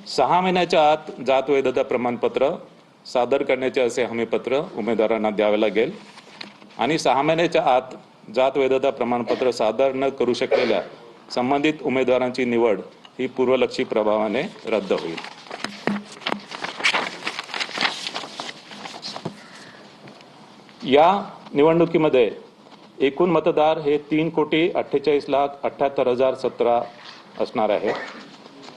6 महिन्याच्या आत जात वैधता प्रमाणपत्र सादर करण्याचे असे हमीपत्र उमेदवारांना द्यावे लागेल आणि 6 महिन्याच्या आत जात वैधता प्रमाणपत्र सादर न करू शकलेल्या संबंधित उमेदवारांची निवड ही पूर्वलक्षी प्रभावाने रद्द होईल। या निवडणुकीमध्ये एकूण मतदार हे 3,48,78,017 असणार आहे।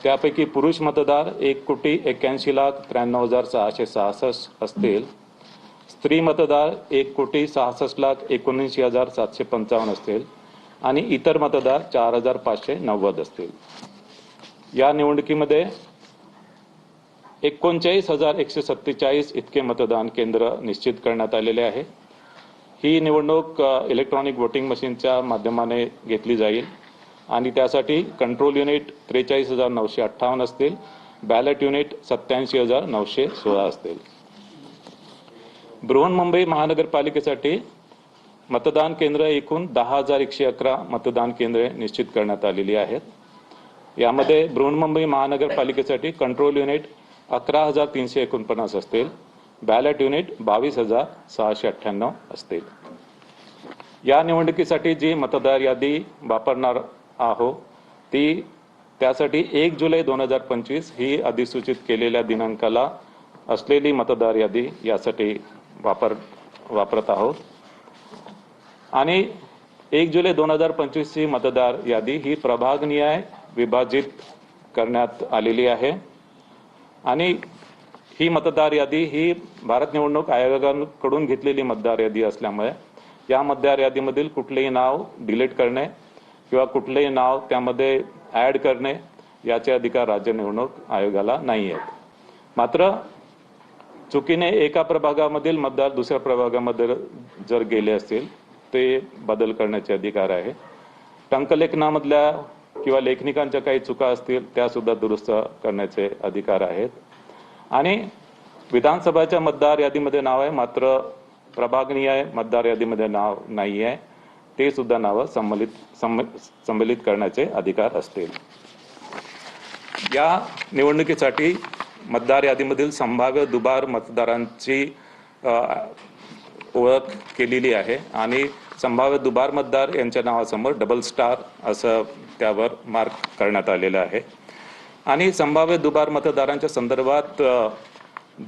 त्यापैकी पुरुष मतदार 1,81,93,666 असतील, स्त्री मतदार 1,66,19,755 असतील आणि इतर मतदार 4,590 असतील। या निवडणुकीमध्ये 39,147 इतके मतदान केंद्र निश्चित करण्यात आलेले आहे। ही निवडणूक इलेक्ट्रॉनिक वोटिंग मशीनच्या माध्यमाने घेतली जाईल आणि त्यासाठी कंट्रोल युनिट 43,958 असतील, बॅलेट युनिट 87,916 असतील। बृहन्मुंबई महानगरपालिकेसाठी मतदान केंद्र एकूण 10,111 मतदान केंद्रे निश्चित करण्यात आलेली आहेत। यामध्ये बृहन्मुंबई महानगरपालिकेसाठी कंट्रोल युनिट 11,349 असतील, बॅलेट युनिट 22,698 असतील। या निवडणुकीसाठी जी मतदार यादी वापरणार आहोत त्यासाठी 1 जुलै 2025 ही अधिसूचित केलेल्या दिनांकाला असलेली मतदार यादी यासाठी वापरत आहोत आणि 1 जुलै 2025 ही मतदार यादी ही प्रभागनिहाय विभाजित करण्यात आलेली आहे आणि ही मतदार यादी ही भारत निवडणूक आयोगाकडून घेतलेली मतदार यादी असल्यामुळे या मतदार यादीमधील कुठलेही नाव डिलीट करणे किंवा कुठलेही नाव त्यामध्ये ॲड करणे याचे अधिकार राज्य निवडणूक आयोगाला नाही आहेत। मात्र चुकीने एका प्रभागामधील मतदार दुसऱ्या प्रभागामध्ये जर गेले असतील ते बदल करण्याचे अधिकार आहे। टंकलेखनामधल्या किंवा लेखनिकांच्या काही चुका असतील त्या सुद्धा दुरुस्त करण्याचे अधिकार आहेत आणि विधानसभाच्या मतदार यादीमध्ये नाव आहे मात्र प्रभागनिहाय मतदार यादीमध्ये नाव नाही आहे, ते सुद्धा नाव संमलित करण्याचे अधिकार असतील। या निवडणुकीसाठी मतदार यादीमधील संभाव्य दुबार मतदारांची ओळख केलेली आहे आणि संभाव्य दुबार मतदार यांच्या नावासमोर डबल स्टार असं त्यावर मार्क करण्यात आलेलं आहे आणि संभाव्य दुबार मतदारांच्या संदर्भात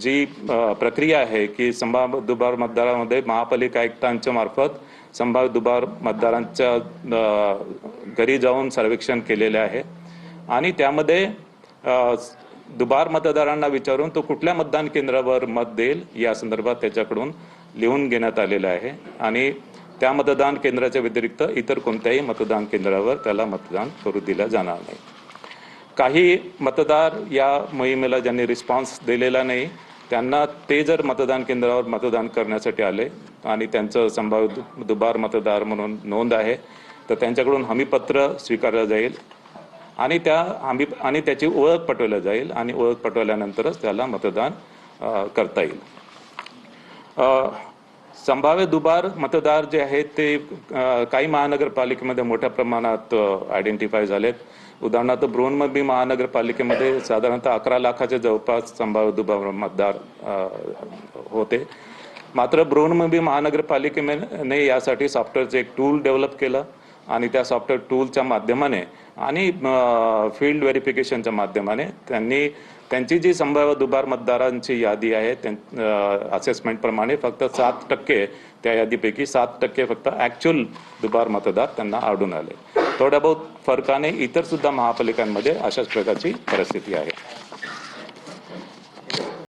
जी प्रक्रिया आहे की संभाव्य दुबार मतदारांमध्ये महापालिका आयुक्तांच्या मार्फत संभाव्य दुबार मतदारांच्या घरी जाऊन सर्वेक्षण केलेले आहे आणि त्यामध्ये दुबार मतदारांना विचारून तो कुठल्या मतदान केंद्रावर मत देईल या संदर्भात त्याच्याकडून लिहून घेण्यात आलेलं आहे आणि त्या मतदान केंद्राच्या व्यतिरिक्त इतर कोणत्याही मतदान केंद्रावर त्याला मतदान करू दिलं जाणार नाही। काही मतदार या मोहिमेला ज्यांनी रिस्पॉन्स दिलेला नाही त्यांना ते जर मतदान केंद्रावर मतदान करण्यासाठी आले आणि त्यांचं संभाव्य दुबार मतदार म्हणून नोंद आहे तर त्यांच्याकडून हमीपत्र स्वीकारलं जाईल आणि त्याची ओळख पटवल्या जाईल आणि ओळख पटवल्यानंतरच त्याला मतदान करता येईल। संभाव्य दुबार मतदार जे आहेत ते काही महानगरपालिकेमध्ये मोठ्या प्रमाणात आयडेंटिफाय झालेत। उदाहरणार्थ बृहन्मुंबई महानगरपालिकेमध्ये साधारणतः 11 लाखाच्या जवळपास संभाव्य दुबार मतदार होते। मात्र बृहन्मुंबई महानगरपालिकेने यासाठी सॉफ्टवेअरचे एक टूल डेव्हलप केलं आणि त्या सॉफ्टवेअर टूलच्या माध्यमाने आणि फील्ड व्हेरिफिकेशनच्या माध्यमाने त्यांची जी संभाव्य दुबार मतदारांची यादी आहे असेसमेंट प्रमाणे फक्त 7% त्या यादीपैकी 7% फक्त ॲक्च्युअल दुबार मतदार त्यांना आढळून आले। थोड्या बहुत फरकाने इतर सुद्धा महापालिकांमध्ये अशाच प्रकारची परिस्थिती आहे।